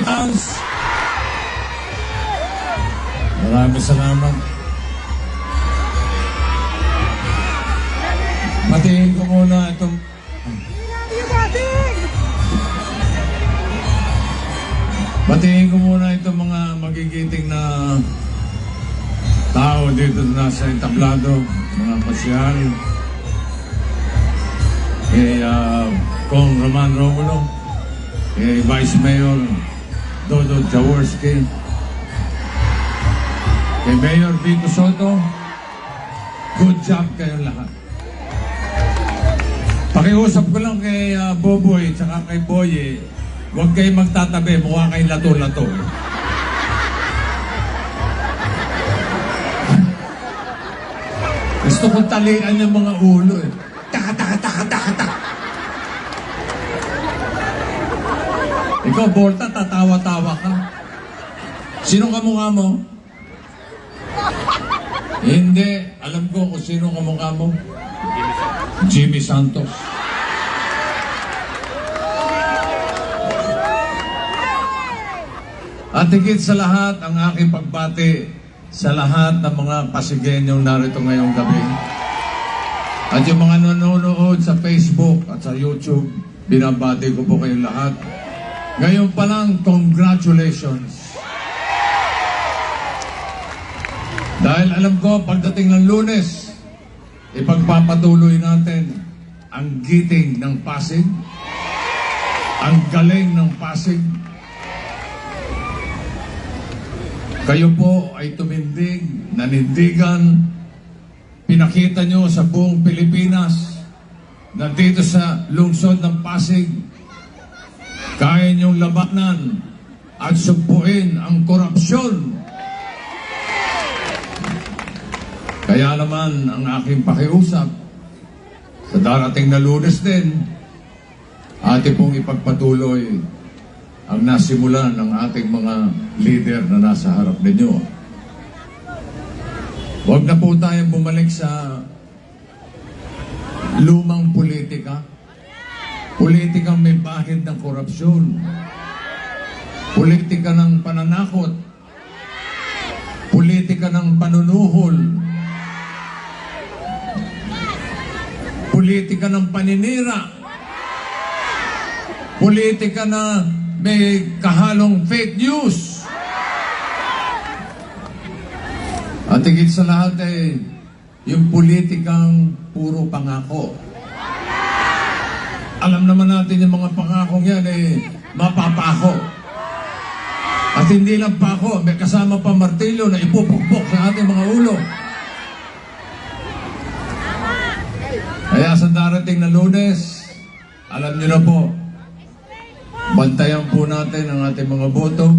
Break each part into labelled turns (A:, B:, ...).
A: pounds. Maraming salamat. Batiin ko muna itong... Batiin ko muna itong mga magigiting na tao dito na sa entablado, mga pasyal. Kay Kong Roman Romulo, kay Vice Mayor Dodo Jaworski, kay Mayor Vico Soto, good job kayong lahat. Pakiusap ko lang kay Boboy tsaka kay Boye, huwag kayong magtatabi, mukha kayong lato-lato. Gusto kong talian yung mga ulo eh. Taka. Ikaw, Volta, tatawa-tawa ka. Sino kamukha mo? Hindi. Alam ko kung sino kamukha mo. Jimmy Santos. At higit sa lahat, ang aking pagbati sa lahat ng mga Pasigueñong narito ngayong gabi. At yung mga nanonood sa Facebook at sa YouTube, binabati ko po kayong lahat. Ngayon pa lang, congratulations. Dahil alam ko, pagdating ng Lunes, ipagpapatuloy natin ang giting ng Pasig, ang galing ng Pasig. Kayo po ay tumindig, nanindigan, pinakita nyo sa buong Pilipinas na dito sa lungsod ng Pasig, kaya nyong labanan at sugpuin ang korupsyon. Kaya naman ang aking pakiusap sa darating na Lunes din, ate pong ipagpatuloy ang nasimulan ng ating mga leader na nasa harap ninyo. Huwag na po tayong bumalik sa lumang politika. Politikang may bahid ng korupsyon. Politika ng pananakot. Politika ng panunuhol. Politika ng paninira. Politika na may kahalong fake news. At higit sa lahat ay yung politikang puro pangako. Alam naman natin yung mga pangakong yan ay mapapako. At hindi lang pako, may kasama pa martilyo na ipupukpok sa ating mga ulo. Kaya sa darating na Lunes, alam nyo na po, bantayan po natin ang ating mga boto.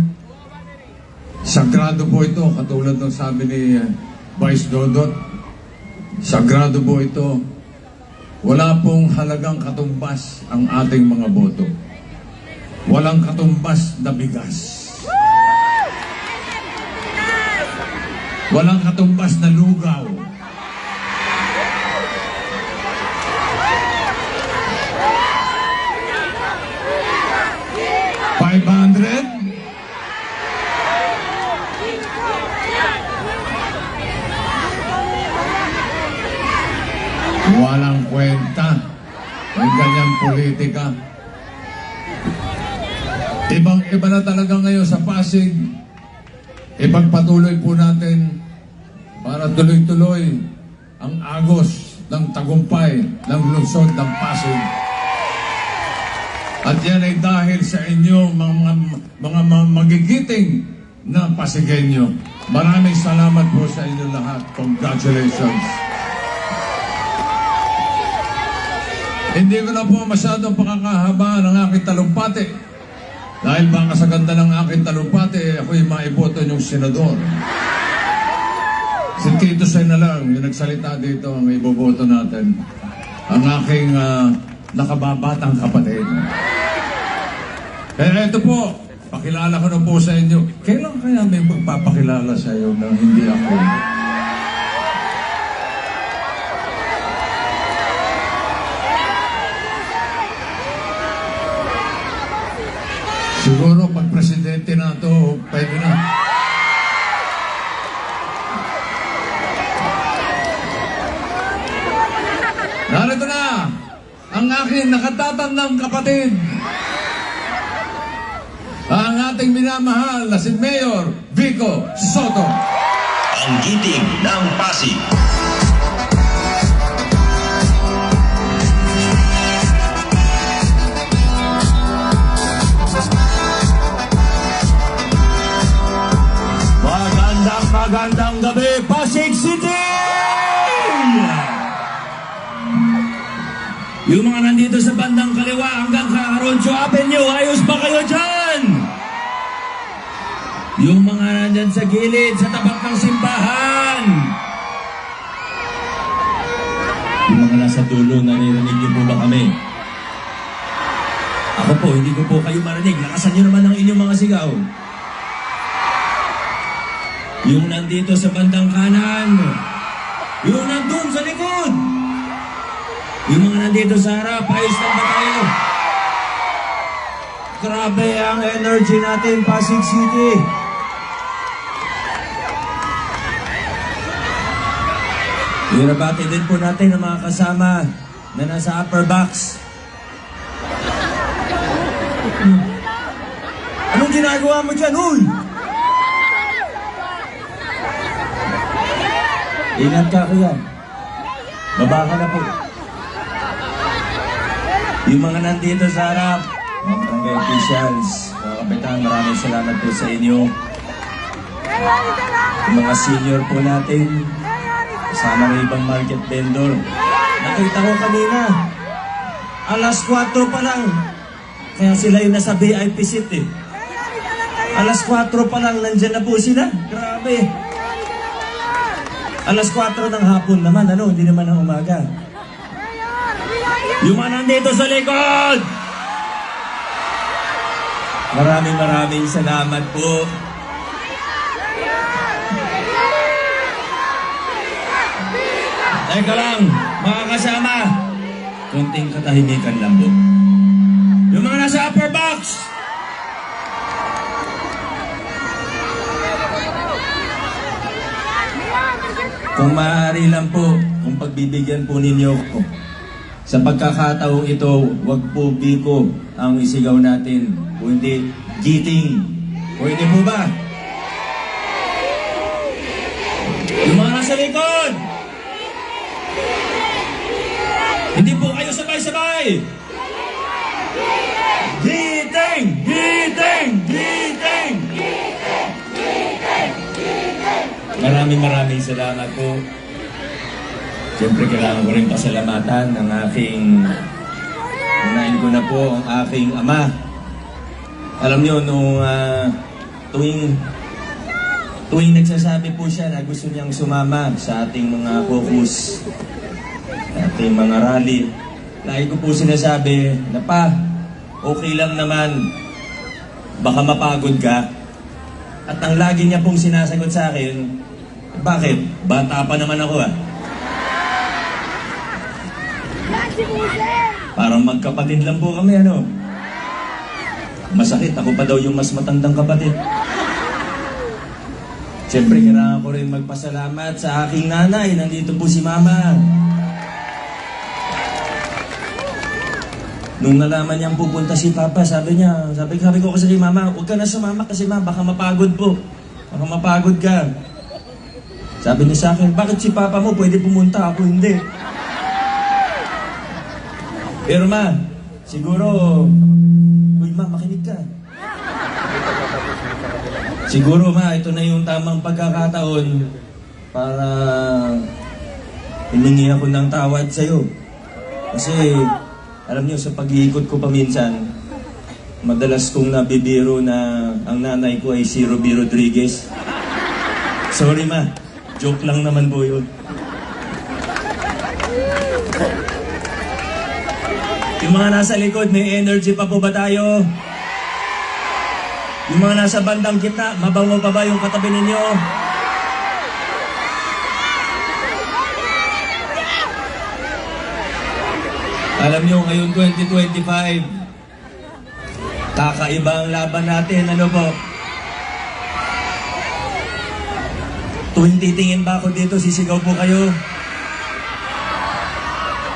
A: Sagrado po ito, katulad ng sabi ni Vice Dodot. Sagrado po ito. Wala pong halagang katumbas ang ating mga boto. Walang katumbas na bigas. Walang katumbas na lugaw. Walang kwenta ang ganyang politika. Ibang-iba na talaga ngayon sa Pasig. Ipagpatuloy po natin para tuloy-tuloy ang agos ng tagumpay ng lungsod ng Pasig. At yan ay dahil sa inyong mga magigiting na Pasigueño. Maraming salamat po sa inyo lahat. Congratulations. Hindi ko na po masyadong pakakahaba ng aking talumpati. Dahil baka sa ganda ng aking talumpati, ako'y maiboto yung senador. Si Tito Sen na lang, yung nagsalita dito, ang iboboto natin. Ang aking nakababatang kapatid. Kaya ito po, pakilala ko na po sa inyo. Kailan kaya may magpapakilala sa iyo na hindi ako? Siguro pag presidente na ito, pwede na. Narito na ang aking nakatatandang kapatid. Ang ating minamahal na si Mayor Vico Soto.
B: Ang giting ng Pasig.
C: Magandang gabi, Pasig City! Yung mga nandito sa bandang kaliwa hanggang Caroncio Avenue, ayos ba kayo dyan? Yung mga nandyan sa gilid, sa tapat ng simbahan. Yung mga nasa dulo, naririnig niyo po ba kami? Ako po, hindi ko po kayo marinig. Lakasan niyo naman ang inyong mga sigaw. Yung nandito sa bandang kanan, yung nandun sa likod, yung mga nandito sa harap, ayos lang ba tayo? Grabe ang energy natin, Pasig City. Irabati din po natin ang mga kasama na nasa upper box. Anong ginagawa mo dyan, uy? Ingat ka, kuya. Baba ka na po. Yung mga nandito sa harap, mga barangay officials, mga kapitan, maraming salamat po sa inyo. Yung mga senior po natin, kasama ng ibang market vendor. Nakita ko kanina, alas 4 pa lang. Kaya sila yung nasa VIP seat eh. Alas 4 pa lang, nandyan na po sila. Grabe. Alas 4 ng hapon naman, hindi naman ang umaga. Yung mga nandito sa likod! Maraming salamat po. Teka lang, mga kasama. Konting katahimikan lang po. Yung mga nasa upper box! Kung maaari lang po, kung pagbibigyan po ninyo ko, sa pagkakataong ito, wag po Biko ang isigaw natin, kundi giting. Pwede po ba? Yung mga nasa likod! Hindi po kayo sabay-sabay! Giting! Giting! Giting! Maraming salamat po. Siyempre kailangan ko rin pasalamatan ng aking, unahin ko na po ang aking ama. Alam niyo, nung tuwing nagsasabi po siya na gusto niyang sumama sa ating mga caucus, ating mga rally, lagi ko po sinasabi na pa, okay lang naman, baka mapagod ka. At ang lagi niya pong sinasagot sa akin, bakit? Bata pa naman ako ah. Parang magkapatid lang po kami, Masakit, ako pa daw yung mas matandang kapatid. Siyempre, kailangan ko rin magpasalamat sa aking nanay. Nandito po si Mama. Nung nalaman niyang pupunta si Papa, sabi ko kasi kay Mama, huwag ka na sumama kasi baka mapagod po. Baka mapagod ka. Sabi niya sa akin, bakit si Papa mo pwede pumunta, ako hindi? Pero Ma, siguro, uy Ma, makinig ka. Siguro Ma, ito na yung tamang pagkakataon para hiningi ako ng tawad sa'yo. Kasi, alam niyo, sa pag-iikot ko paminsan, madalas kong nabibiro na ang nanay ko ay si Ruby Rodriguez. Sorry Ma, joke lang naman po yun. Yung mga nasa likod, may energy pa po ba tayo? Yung mga nasa bandang gitna, mabango pa ba yung katabi ninyo? Alam nyo, ngayon 2025, Kakaiba ang laban natin, ano po? Tuwing titingin ba ako dito, sisigaw po kayo?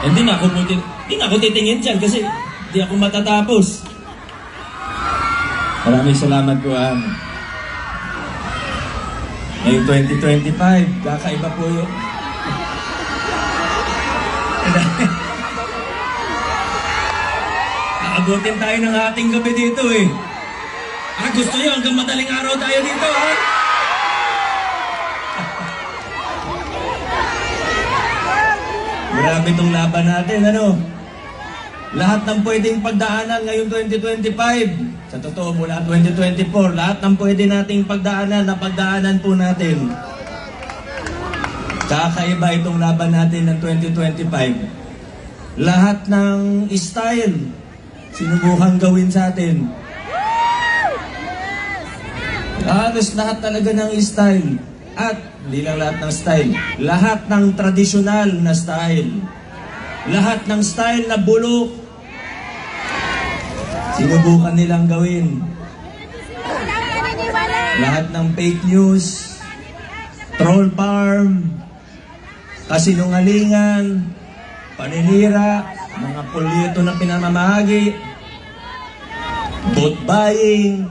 C: Hindi na ako titingin dyan kasi hindi ako matatapos. Maraming salamat po, Ngayong 2025, kakaiba po yun. Aabutin tayo ng ating gabi dito eh. Gusto nyo hanggang madaling araw tayo dito, Grabe itong laban natin, ano? Lahat ng pwedeng pagdaanan ngayong 2025. Sa totoo, mula 2024, lahat ng pwede nating pagdaanan, napagdaanan po natin. Kakaiba itong laban natin ng 2025. Lahat ng style, sinubukan gawin sa atin. Halos lahat talaga ng style. At hindi lang lahat ng style. Lahat ng tradisyonal na style. Lahat ng style na bulok. Sinubukan nilang gawin. Lahat ng fake news, troll farm, kasinungalingan, paninira, mga polyeto na pinamamahagi, vote buying,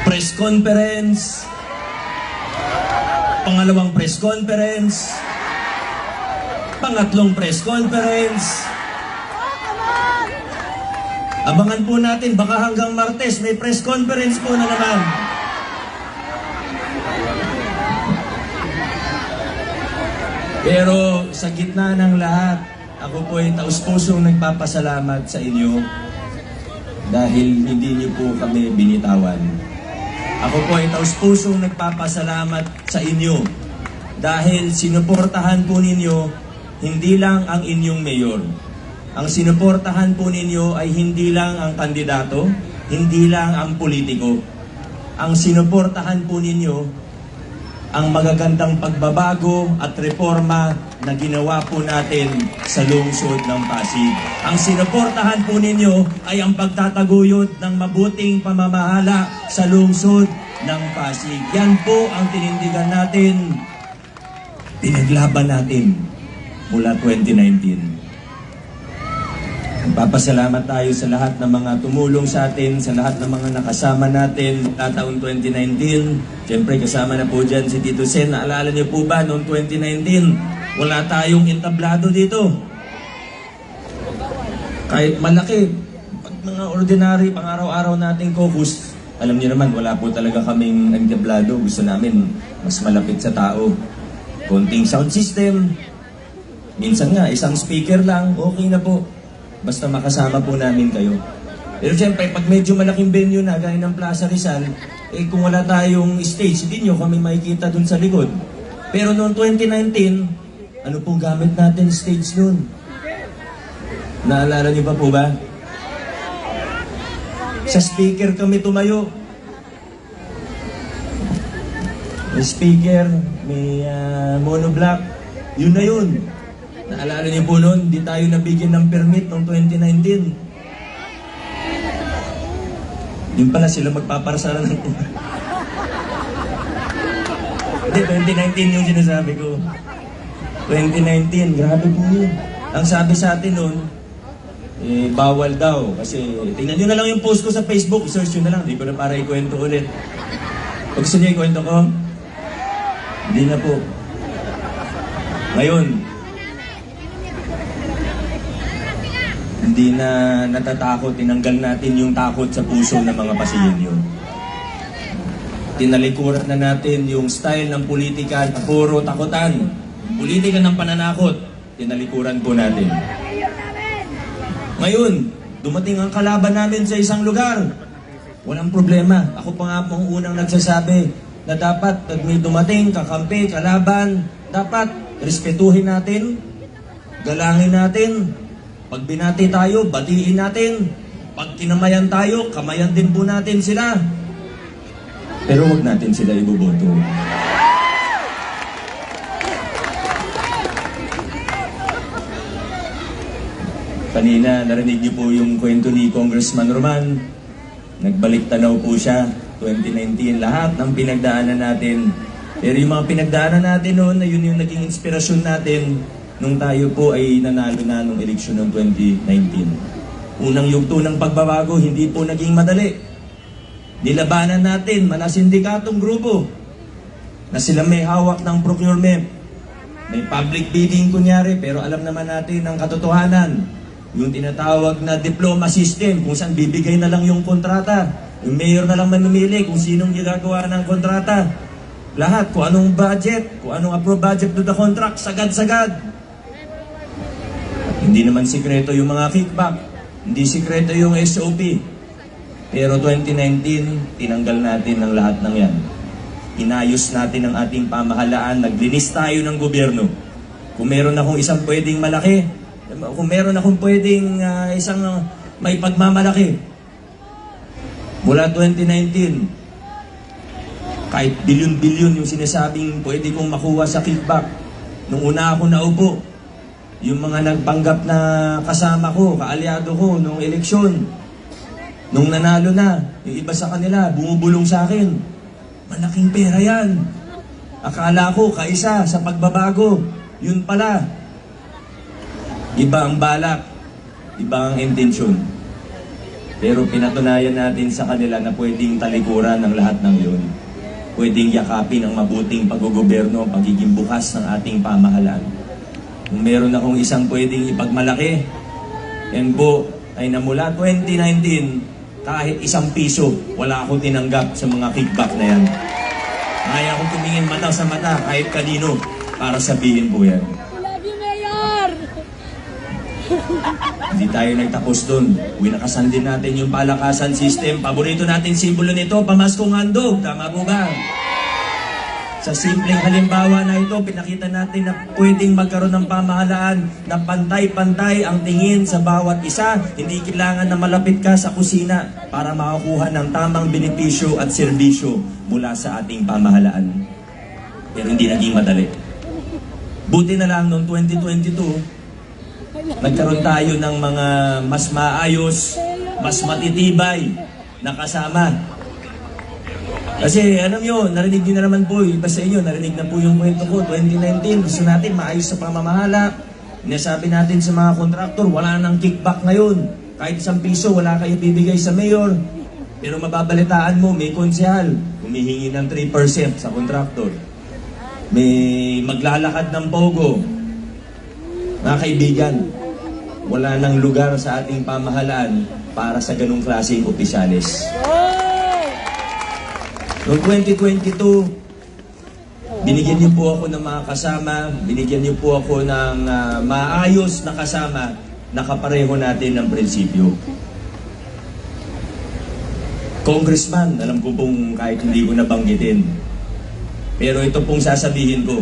C: press conference, pangalawang press conference, pangatlong press conference. Abangan po natin, baka hanggang Martes may press conference po na naman. Pero sa gitna ng lahat, ako po ay taus-pusong nagpapasalamat sa inyo dahil hindi niyo po kami binitawan. Ako po ay taus-pusong nagpapasalamat sa inyo dahil sinuportahan po ninyo hindi lang ang inyong mayor. Ang sinuportahan po ninyo ay hindi lang ang kandidato, hindi lang ang politiko. Ang sinuportahan po ninyo ang magagandang pagbabago at reforma na ginawa po natin sa lungsod ng Pasig. Ang sinuportahan po ninyo ay ang pagtataguyod ng mabuting pamamahala sa lungsod ng Pasig. Yan po ang tinindigan natin, pinaglaban natin mula 2019. Papasalamat tayo sa lahat ng mga tumulong sa atin, sa lahat ng mga nakasama natin mula taong 2019. Siyempre kasama na po dyan si Tito Sen. Naalala niyo po ba noong 2019, wala tayong entablado dito. Kahit malaki, pag mga ordinary, pang-araw-araw nating caucus, alam niyo naman, wala po talaga kaming entablado. Gusto namin mas malapit sa tao. Konting sound system, minsan nga, isang speaker lang, okay na po. Basta makasama po namin kayo. Pero siyempre, pag medyo malaking venue na, gaya ng Plaza Rizal, kung wala tayong stage, hindi nyo kami makikita dun sa likod. Pero noong 2019, ano pong gamit natin stage noon? Naalala niyo pa po ba? Sa speaker kami tumayo. May speaker, may monoblock. Yun na yun. Naalala niyo po noon, di tayo nabigyan ng permit noong 2019. Yun pala sila magpaparsara ng... Hindi, 2019 yung sinasabi ko. 2019, grabe po yun. Ang sabi sa atin noon, bawal daw. Kasi, tingnan nyo na lang yung post ko sa Facebook, search nyo na lang. Hindi ko na para ikwento ulit. Pag gusto nyo ikwento ko, hindi na po. Ngayon, hindi na natatakot, tinanggal natin yung takot sa puso ng mga Pasigenyo. Tinalikuran na natin yung style ng politika na puro takutan. Politika ng pananakot, tinalikuran po natin. Ngayon, dumating ang kalaban namin sa isang lugar. Walang problema. Ako pa nga pong unang nagsasabi na dapat pag may dumating, kakampi, kalaban, dapat respetuhin natin, galangin natin. Pag binati tayo, batiin natin. Pag kinamayan tayo, kamayan din po natin sila. Pero huwag natin sila iboboto. Kanina, narinig niyo po yung kwento ni Congressman Roman. Nagbalik tanaw po siya, 2019, lahat ng pinagdaanan natin. Pero yung mga pinagdaanan natin noon, na yun yung naging inspirasyon natin nung tayo po ay nanalo na nung eleksyon ng 2019. Unang yugto ng pagbabago, hindi po naging madali. Nilabanan natin, sindikatong grupo, na sila may hawak ng procurement. May public bidding kunyari, pero alam naman natin ang katotohanan. Yung tinatawag na diploma system, kung saan bibigay na lang yung kontrata. Yung mayor na lang manumili kung sinong gagawa ng kontrata. Lahat, kung anong budget, kung anong approved budget to the contract, sagad-sagad. Hindi naman sikreto yung mga kickback. Hindi sikreto yung SOP. Pero 2019, tinanggal natin ang lahat ng yan. Inayos natin ang ating pamahalaan, naglinis tayo ng gobyerno. Kung meron akong isang pwedeng malaki, kung meron akong pwedeng isang may pagmamalaki, mula 2019, kahit bilyon-bilyon yung sinasabing pwede kong makuha sa kickback. Nung una ako naupo, yung mga nagpanggap na kasama ko, kaalyado ko nung eleksyon, nung nanalo na, yung iba sa kanila, bumubulong sa akin. Malaking pera yan. Akala ko, kaisa sa pagbabago. Yun pala. Iba ang balak. Iba ang intensyon. Pero pinatunayan natin sa kanila na pwedeng talikuran ng lahat ng yun. Pwedeng yakapin ang mabuting paggogoberno, pagiging bukas ng ating pamahalaan. Kung meron akong isang pwedeng ipagmalaki, yan po ay na mula 2019, kahit isang piso, wala akong tinanggap sa mga kickback na yan. Kaya akong tumingin mata sa mata kahit kanino para sabihin po yan.
D: Love you, Mayor!
C: Hindi tayo nagtapos doon. Winakasan din natin yung palakasan system. Paborito natin simbolo nito, pamaskong handog. Tama po ba? Sa simpleng halimbawa na ito, pinakita natin na pwedeng magkaroon ng pamahalaan na pantay-pantay ang tingin sa bawat isa. Hindi kailangan na malapit ka sa kusina para makakuha ng tamang benepisyo at serbisyo mula sa ating pamahalaan. Pero hindi naging madali. Buti na lang noong 2022, nagkaroon tayo ng mga mas maayos, mas matitibay na kasama. Kasi alam nyo, narinig nyo na naman po, iba sa inyo, narinig na po yung kwento ko, 2019, gusto natin maayos sa pamamahala. Inasabi natin sa mga kontraktor, wala nang kickback ngayon. Kahit isang piso, wala kayo bibigay sa mayor. Pero mababalitaan mo, may konsehal, humihingi ng 3% sa kontraktor. May maglalakad ng pogo. Mga kaibigan, wala nang lugar sa ating pamahalaan para sa ganung klaseng opisyalis. Noong 2022, binigyan niyo po ako ng mga kasama, binigyan niyo po ako ng maayos na kasama na kapareho natin ng prinsipyo. Congressman, alam ko pong kahit hindi ko nabanggitin, pero ito pong sasabihin ko,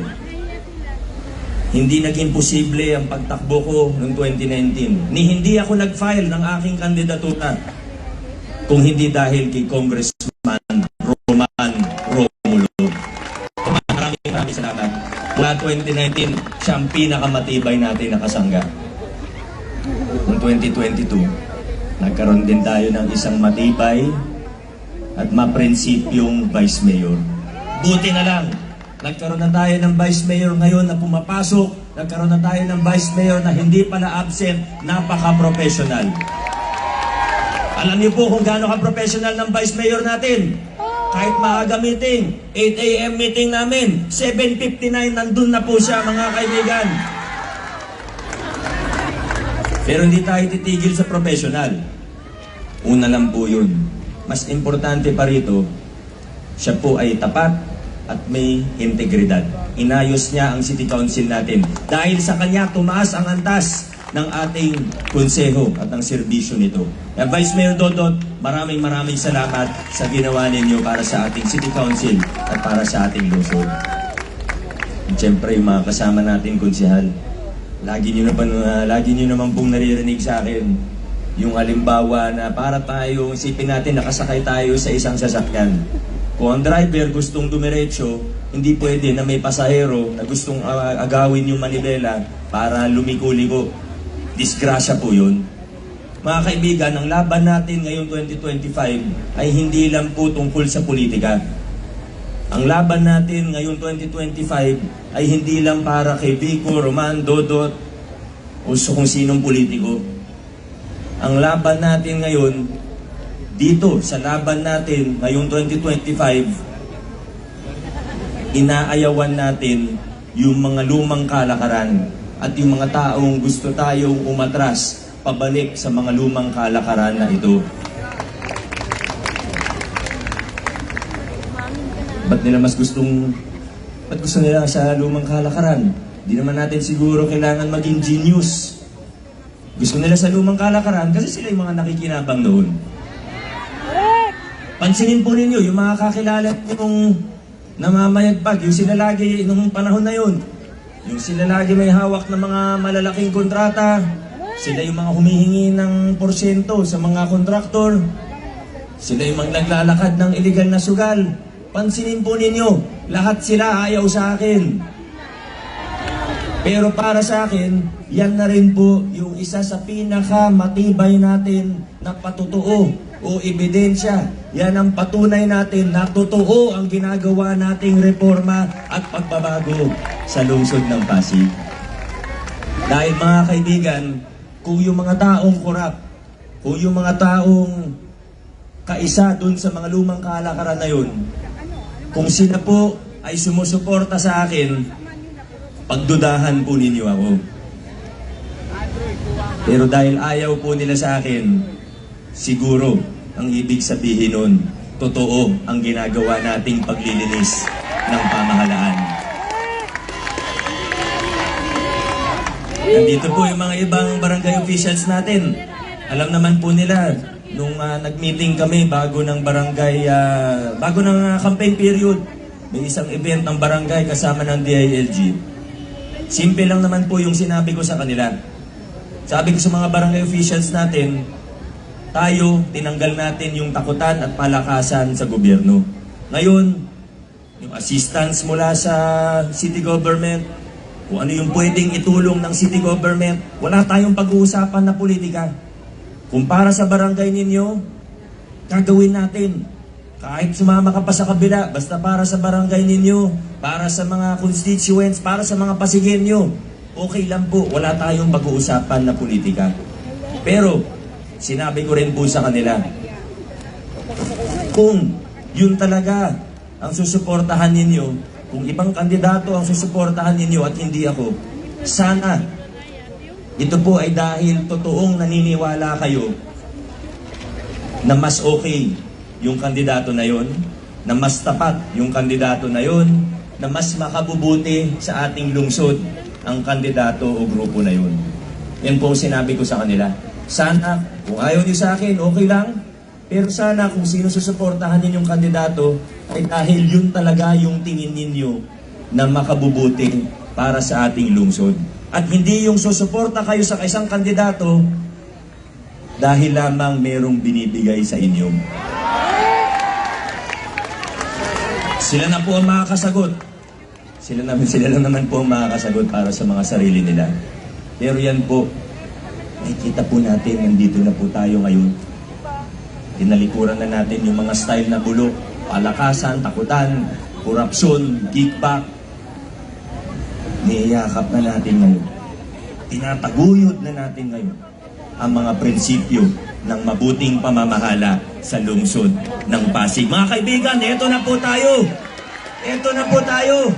C: hindi naging posible ang pagtakbo ko noong 2019. Hindi ako nag-file ng aking kandidatura kung hindi dahil kay Congressman Roman Romulo. Maraming salamat. Mula 2019, siya ang pinakamatibay natin na kasangga. Noong 2022, nagkaroon din tayo ng isang matibay at maprinsipyong Vice Mayor. Buti na lang, nagkaroon na tayo ng Vice Mayor ngayon na pumapasok. Nagkaroon na tayo ng Vice Mayor na hindi pala absent, napaka-professional. Alam niyo po kung gaano ka-professional ng Vice Mayor natin. Kahit maaga meeting, 8 a.m. meeting namin, 7:59 nandun na po siya, mga kaibigan. Pero hindi tayo titigil sa professional. Una lang po yun. Mas importante pa rito, siya po ay tapat at may integridad. Inayos niya ang City Council natin. Dahil sa kanya, tumaas ang antas ng ating konseho at ang serbisyo nito. Kaya Vice Mayor Dodot, maraming salamat sa ginawa ninyo para sa ating City Council at para sa ating lungsod. At syempre, yung mga kasama natin, konsehal, lagi nyo naman pong naririnig sa akin yung halimbawa na para tayo, isipin natin, nakasakay tayo sa isang sasakyan. Kung ang driver gustong dumiretso, hindi pwede na may pasahero na gustong agawin yung manibela para lumiko-liko. Disgrasya po yun. Mga kaibigan, ang laban natin ngayong 2025 ay hindi lang po tungkol sa politika. Ang laban natin ngayong 2025 ay hindi lang para kay Vico, Roman, Dodot, o kung sinong politiko. Ang laban natin ngayon, dito sa laban natin ngayong 2025, inaayawan natin yung mga lumang kalakaran at yung mga taong gusto tayong umatras pabalik sa mga lumang kalakaran na ito. Ba't gusto nila sa lumang kalakaran? Di naman natin siguro kailangan maging genius. Gusto nila sa lumang kalakaran kasi sila yung mga nakikinabang noon. Pansinin po ninyo, yung mga kakilala yung namamayagpag, yung sila lagi nung panahon na yun, yung sila lagi may hawak ng mga malalaking kontrata, sila yung mga humihingi ng porsyento sa mga kontraktor, sila yung mga naglalakad ng iligal na sugal. Pansinin po ninyo, lahat sila ayaw sa akin. Pero para sa akin, yan na rin po yung isa sa pinakamatibay natin na patutuo o ebidensya. Yan ang patunay natin na totoo ang ginagawa nating reforma at pagbabago sa lungsod ng Pasig. Dahil mga kaibigan, kung yung mga taong korap, kung yung mga taong kaisa dun sa mga lumang kalakaran na yun, kung sila po ay sumusuporta sa akin, pagdudahan po ninyo ako. Pero dahil ayaw po nila sa akin, siguro ang ibig sabihin nun, totoo ang ginagawa nating paglilinis ng pamahalaan. Nandito po yung mga ibang barangay officials natin. Alam naman po nila, nung nag-meeting kami bago ng barangay, bago ng campaign period, may isang event ng barangay kasama ng DILG. Simple lang naman po yung sinabi ko sa kanila. Sabi ko sa mga barangay officials natin, tayo, tinanggal natin yung takutan at palakasan sa gobyerno. Ngayon, yung assistance mula sa city government, kung ano yung pwedeng itulong ng city government, wala tayong pag-uusapan na politika. Kung para sa barangay ninyo, gagawin natin. Kahit sumama ka pa sa kabila, basta para sa barangay ninyo, para sa mga constituents, para sa mga Pasigenyo, okay lang po, wala tayong pag-uusapan na politika. Pero, sinabi ko rin po sa kanila, kung yun talaga ang susuportahan ninyo, kung ibang kandidato ang susuportahan ninyo at hindi ako, sana ito po ay dahil totoong naniniwala kayo na mas okay yung kandidato na yon, na mas tapat yung kandidato na yon, na mas makabubuti sa ating lungsod ang kandidato o grupo na yon. Yan po sinabi ko sa kanila. Sana, kung ayaw niyo sa akin, okay lang. Pero sana kung sino susuportahan ninyong kandidato, ay dahil yun talaga yung tingin ninyo na makabubuti para sa ating lungsod. At hindi yung susuporta kayo sa isang kandidato dahil lamang merong binibigay sa inyo. Sila na po ang makakasagot. Sila lang naman po ang makakasagot para sa mga sarili nila. Pero yan po, nakikita po natin, nandito na po tayo ngayon. Tinalikuran na natin yung mga style na bulok, palakasan, takutan, korupsyon, kickback. Niyayakap na natin ngayon. Tinataguyod na natin ngayon ang mga prinsipyo ng mabuting pamamahala sa lungsod ng Pasig. Mga kaibigan, eto na po tayo. Eto na po tayo.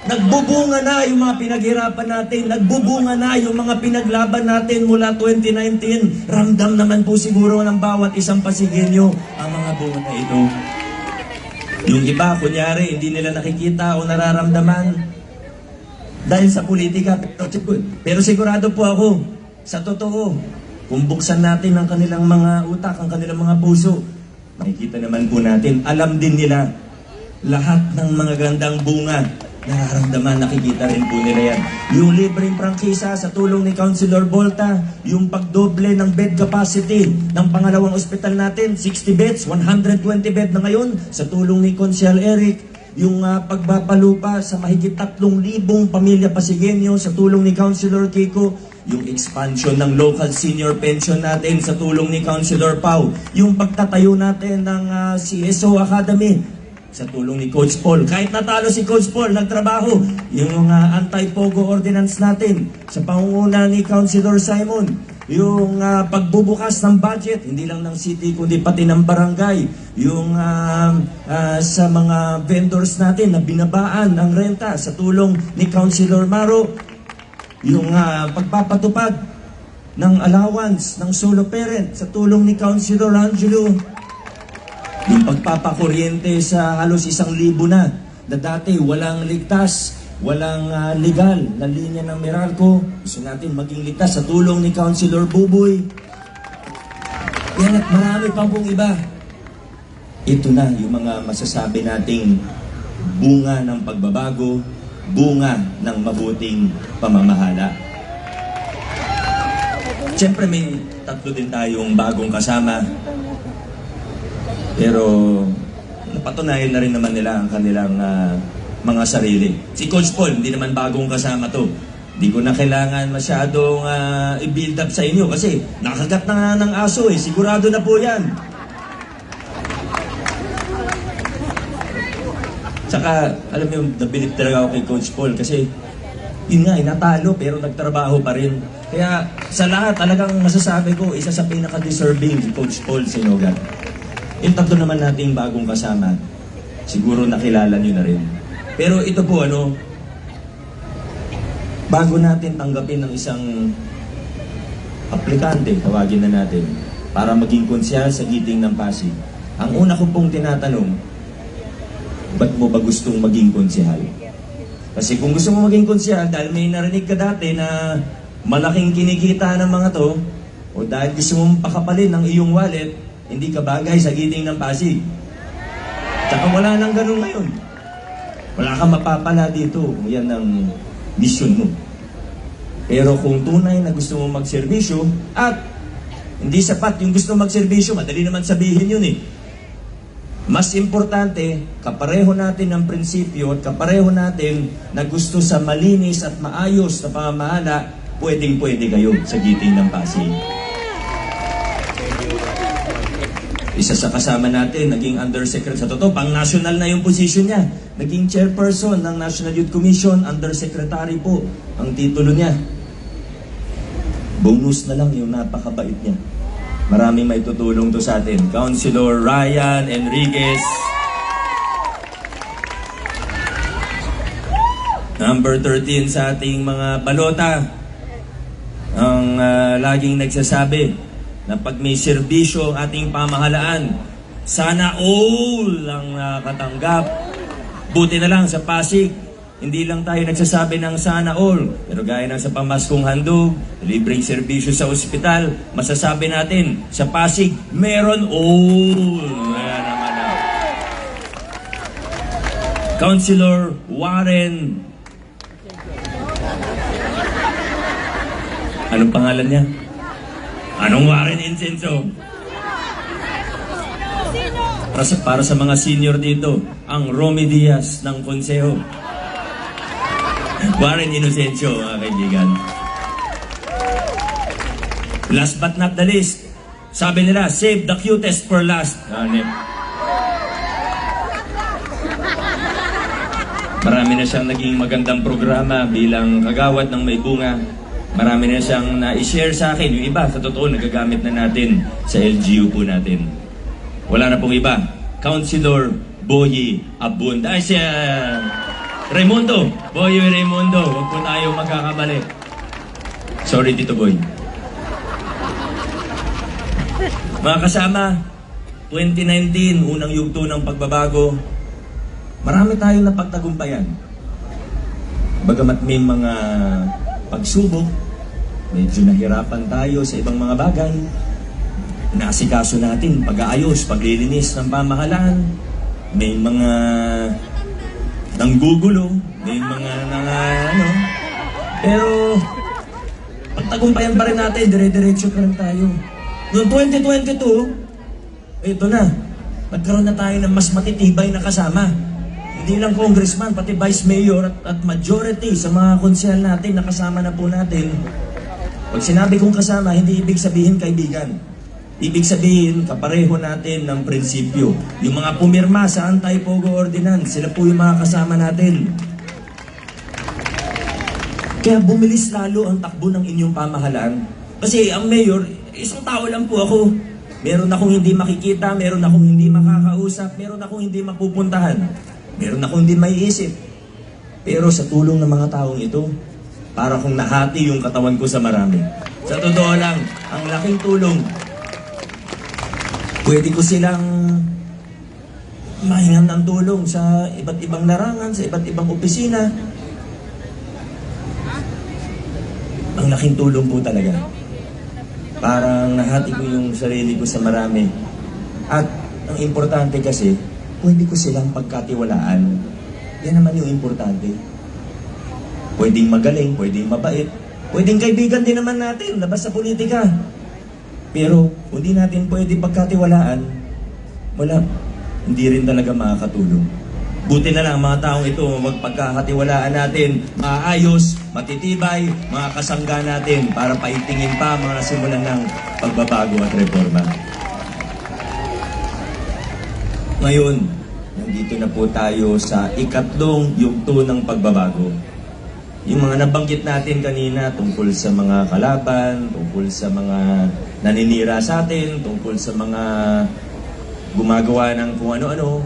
C: Nagbubunga na yung mga pinaghirapan natin. Nagbubunga na yung mga pinaglaban natin mula 2019. Ramdam naman po siguro ng bawat isang Pasigenyo ang mga bunga na ito. Yung iba, kunyari, hindi nila nakikita o nararamdaman dahil sa politika. Pero sigurado po ako, sa totoo, kung buksan natin ang kanilang mga utak, ang kanilang mga puso, makikita naman po natin, alam din nila lahat ng mga gandang bunga. Nararamdaman, nakikita rin po nila yan. Yung libreng prangkisa sa tulong ni Councilor Volta, yung pagdoble ng bed capacity ng pangalawang ospital natin, 60 beds, 120 bed na ngayon, sa tulong ni Consial Eric, yung pagpapalupa sa mahigit 3,000 pamilya Pasigenyo sa tulong ni Councilor Kiko, yung expansion ng local senior pension natin sa tulong ni Councilor Pau, yung pagtatayo natin ng CSO Academy sa tulong ni Coach Paul. Kahit natalo si Coach Paul, nagtrabaho yung anti-pogo ordinance natin sa pangunguna ni Councilor Simon. Yung pagbubukas ng budget, hindi lang ng city kundi pati ng barangay. Yung sa mga vendors natin na binabaan ang renta sa tulong ni Councilor Maro. Yung pagpapatupad ng allowance ng solo parent sa tulong ni Councilor Angelo. Yung pagpapakuryente sa halos 1,000 na dati walang ligtas, walang legal na linya ng Meralco. Gusto natin maging ligtas sa tulong ni Councilor Buboy. Yan at marami pang pong iba. Ito na yung mga masasabi nating bunga ng pagbabago, bunga ng mabuting pamamahala. Siyempre may tatlo din tayong bagong kasama. Pero napatunayan na rin naman nila ang kanilang mga sarili. Si Coach Paul, hindi naman bagong kasama to. Hindi ko na kailangan masyadong i-build up sa inyo kasi nakagat na nga ng aso eh. Sigurado na po yan. Tsaka, alam niyo, nabilib talaga ako kay Coach Paul kasi yun nga, natalo pero nagtrabaho pa rin. Kaya sa lahat, talagang masasabi ko, isa sa pinaka-deserving si Coach Paul Sinogan. Yung tatlo naman nating bagong kasama, siguro nakilala nyo na rin. Pero ito po, bago natin tanggapin ng isang aplikante, tawagin na natin, para maging konsyal sa Giting ng Pasig, ang una ko pong tinatanong, ba't mo ba gustong maging konsyal? Kasi kung gusto mo maging konsyal, dahil may narinig ka dati na malaking kinikita ng mga to, o dahil gusto mong pakapalin ng iyong wallet, hindi ka bagay sa Giting ng Pasig. Tsaka wala nang ganun ngayon. Wala kang mapapala dito kung yan ang mission mo. Pero kung tunay na gusto mong magserbisyo, at hindi sapat yung gusto magserbisyo, madali naman sabihin yun eh. Mas importante, kapareho natin ang prinsipyo at kapareho natin na gusto sa malinis at maayos na pamamahala, pwedeng-pwede kayo sa Giting ng Pasig. Isa sa kasama natin, naging undersecretary. Sa totoo, pang-national na yung position niya. Naging chairperson ng National Youth Commission, undersecretary po ang titulo niya. Bonus na lang yung napakabait niya. Maraming may tutulong to sa atin. Councilor Ryan Enriquez. Number 13 sa ating mga balota. Ang laging nagsasabi na pag may serbisyo ang ating pamahalaan, sana all ang nakatanggap. Buti na lang sa Pasig, hindi lang tayo nagsasabi ng sana all, pero gaya ng sa pamaskong handog, libreng serbisyo sa ospital, masasabi natin, sa Pasig, meron all. Ayan naman na. Councilor Warren, anong pangalan niya? Anong Warren Incenso? Para sa mga senior dito, ang Romy Diaz ng Konseho. Warren Inocencio, mga kaibigan. Last but not the least, sabi nila, save the cutest for last. Marami na siyang naging magandang programa bilang kagawad ng may bunga. Marami na siyang na-share sa akin. Yung iba, sa totoo, nagagamit na natin sa LGU po natin. Wala na pong iba. Councilor Boyi Abunda. Ay, siya... Raimundo. Boyi Raimundo. Huwag po tayo magkakamali. Sorry, Tito Boy. Mga kasama, 2019, unang yugto ng pagbabago. Marami tayong napagtagumpayan. Bagamat may mga pagsubok, medyo nahirapan tayo sa ibang mga bagay. Nasikaso natin pag-aayos, paglilinis ng pamahalaan. May mga nanggugulo, may mga pero pagtagumpayan pa rin natin, dire-diretso pa rin tayo. Noong 2022, ito na, nagkaroon na tayo ng mas matitibay na kasama. Hindi lang congressman, pati vice mayor at majority sa mga konsyal natin, nakasama na po natin. Pag sinabi kong kasama, hindi ibig sabihin kaibigan. Ibig sabihin, kapareho natin ng prinsipyo. Yung mga pumirma sa Anti-Pogo Ordinance, sila po yung mga kasama natin. Kaya bumilis lalo ang takbo ng inyong pamahalaan. Kasi ang mayor, isang tao lang po ako. Meron akong hindi makikita, meron akong hindi makakausap, meron akong hindi mapupuntahan, meron akong hindi maiisip. Pero sa tulong ng mga taong ito, para kung nahati yung katawan ko sa marami. Sa totoo lang, ang laking tulong. Pwede ko silang mahingan ng tulong sa iba't ibang larangan, sa iba't ibang opisina. Ang laking tulong po talaga. Parang nahati ko yung sarili ko sa marami. At ang importante kasi, pwede ko silang pagkatiwalaan. Yan naman yung importante. Pwedeng magaling, pwedeng mabait, pwedeng kaibigan din naman natin, labas sa politika. Pero kung di natin pwede pagkatiwalaan, wala, hindi rin talaga makakatulong. Buti na lang mga taong ito, magpagkakatiwalaan natin, maayos, matitibay, mga kasangga natin para paitingin pa mga simulan ng pagbabago at reforma. Ngayon, nandito na po tayo sa ikatlong yugto ng pagbabago. Yung mga nabanggit natin kanina tungkol sa mga kalaban, tungkol sa mga naninira sa atin, tungkol sa mga gumagawa ng kung ano-ano.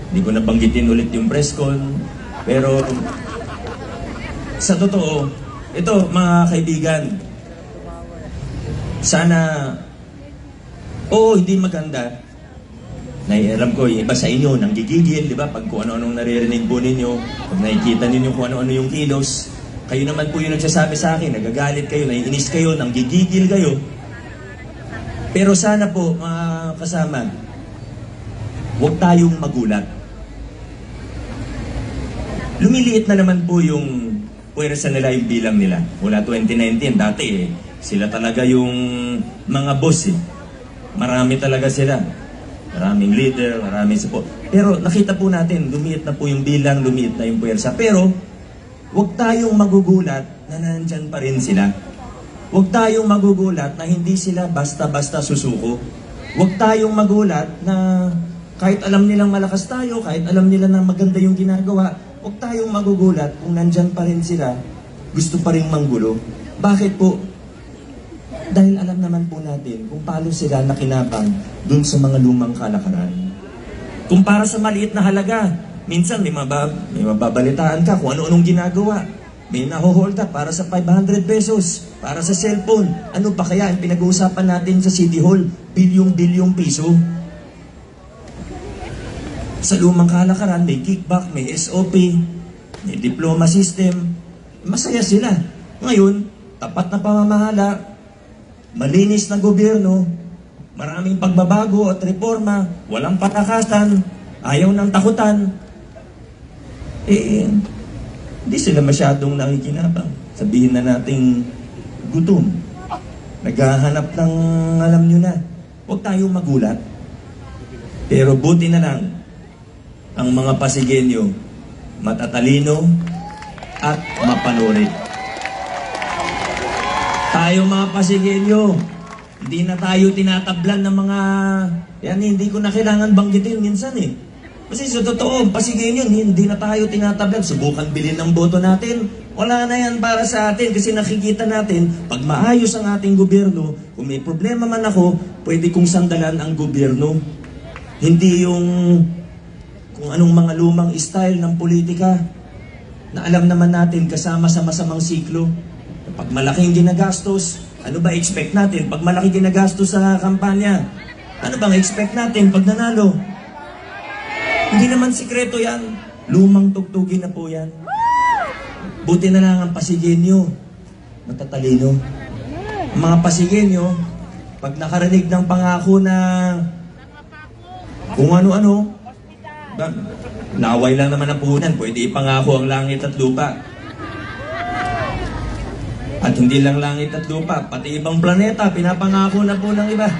C: Hindi ko nabanggitin ulit yung press con. Pero sa totoo, ito mga kaibigan, sana, hindi maganda. Alam ko, yung iba sa inyo, nanggigigil, di ba? Pag kung ano-anong naririnig po ninyo, pag nakikita ninyo kung ano-ano yung kilos, kayo naman po yung nagsasabi sa akin, nagagalit kayo, naiinis kayo, nanggigigil kayo. Pero sana po, mga kasama, huwag tayong magulat. Lumiliit na naman po yung puwersa nila, yung bilang nila. Mula 2019, dati sila talaga yung mga boss Marami talaga sila. Maraming leader, maraming support. Pero nakita po natin, lumiit na po yung bilang, lumiit na yung puwersa. Pero, huwag tayong magugulat na nandyan pa rin sila. Huwag tayong magugulat na hindi sila basta-basta susuko. Huwag tayong magulat na kahit alam nilang malakas tayo, kahit alam nila na maganda yung ginagawa, huwag tayong magugulat kung nandyan pa rin sila, gusto pa rin manggulo. Bakit po? Dahil alam naman po natin kung paano sila nakinabang dun sa mga lumang kalakaran. Kung para sa maliit na halaga, minsan may mababalitaan ka kung ano-anong ginagawa. May naho-hold up para sa 500 pesos, para sa cellphone. Ano pa kaya ang pinag-uusapan natin sa City Hall? Bilyong-bilyong piso. Sa lumang kalakaran, may kickback, may SOP, may diploma system. Masaya sila. Ngayon, tapat na pamamahala, malinis na gobyerno, maraming pagbabago at reforma, walang patakasan, ayaw ng takutan. Hindi sila masyadong nakikinabang. Sabihin na nating gutom. Naghahanap ng alam nyo na. Huwag tayong magulat. Pero buti na lang, ang mga Pasigenyo, matatalino at mapanuri. Tayo mga Pasigenyo, hindi na tayo tinatablan ng mga, hindi ko na kailangan banggitin minsan Kasi sa totoo, Pasigenyo, hindi na tayo tinatablan. Subukan bilhin ng boto natin. Wala na yan para sa atin kasi nakikita natin, pag maayos ang ating gobyerno, kung may problema man ako, pwede kong sandalan ang gobyerno. Hindi yung kung anong mga lumang style ng politika na alam naman natin kasama sa masamang siklo. Pag malaking ginagastos, ano ba expect natin? Pag malaki ginagastos sa kampanya, ano bang expect natin pag nanalo? Hindi naman sikreto yan. Lumang tugtugin na po yan. Buti na lang ang Pasigenyo, matatalino. Ang mga Pasigenyo, pag nakarinig ng pangako na kung ano-ano, naway lang naman ang puhunan, pwede ipangako ang langit at lupa. At hindi lang langit at lupa, pati ibang planeta, pinapangako na po ng iba.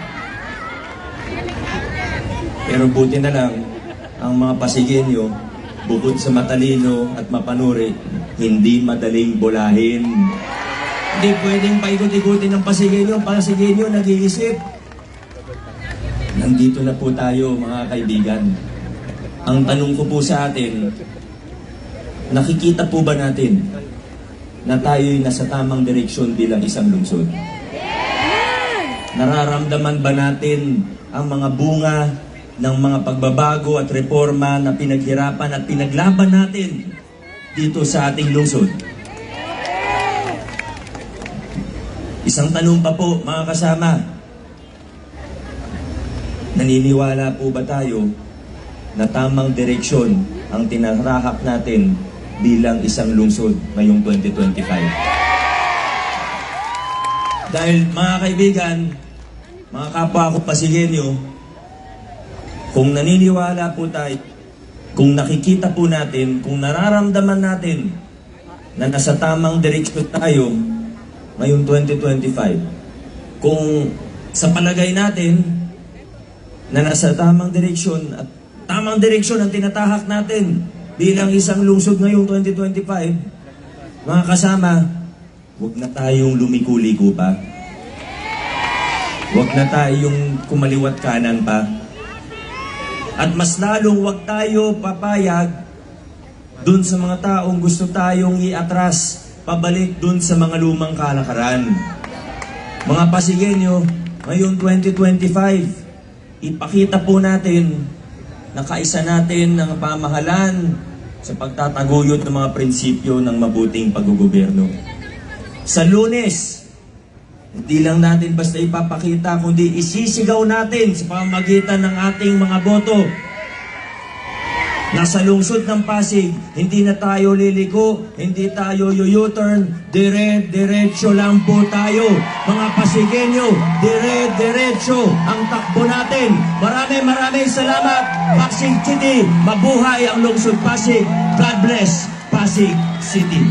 C: Pero buti na lang, ang mga Pasigenyo, bukod sa matalino at mapanuri, hindi madaling bolahin. Hindi pwedeng paikot-ikutin ng Pasigueño nag-iisip. Nandito na po tayo, mga kaibigan. Ang tanong ko po sa atin, nakikita po ba natin na tayo'y nasa tamang direksyon bilang isang lungsod? Nararamdaman ba natin ang mga bunga ng mga pagbabago at reforma na pinaghirapan at pinaglaban natin dito sa ating lungsod? Isang tanong pa po, mga kasama. Naniniwala po ba tayo na tamang direksyon ang tinarahak natin bilang isang lungsod ngayong 2025? Dahil mga kaibigan, mga kapwa ko Pasigueño, kung naniniwala po tayo, kung nakikita po natin, kung nararamdaman natin na nasa tamang direksyon tayo ngayong 2025, kung sa palagay natin na nasa tamang direksyon at tamang direksyon ang tinatahak natin bilang isang lungsod ngayong 2025, mga kasama, huwag na tayong lumiko-liko pa. Huwag na tayong kumaliwat kanan pa. At mas lalong huwag tayo papayag dun sa mga taong gusto tayong iatras, pabalik dun sa mga lumang kalakaran. Mga Pasigueño, ngayong 2025, ipakita po natin na kaisa natin ng pamahalan sa pagtataguyod ng mga prinsipyo ng mabuting paggugobyerno. Sa Lunes, hindi lang natin basta ipapakita, kundi isisigaw natin sa pamamagitan ng ating mga boto. Nasa lungsod ng Pasig, hindi na tayo liliko, hindi tayo U-turn, dire-diretso lang po tayo. Mga Pasigueño, dire-diretso ang takbo natin. Maraming salamat, Pasig City. Mabuhay ang lungsod Pasig. God bless, Pasig City.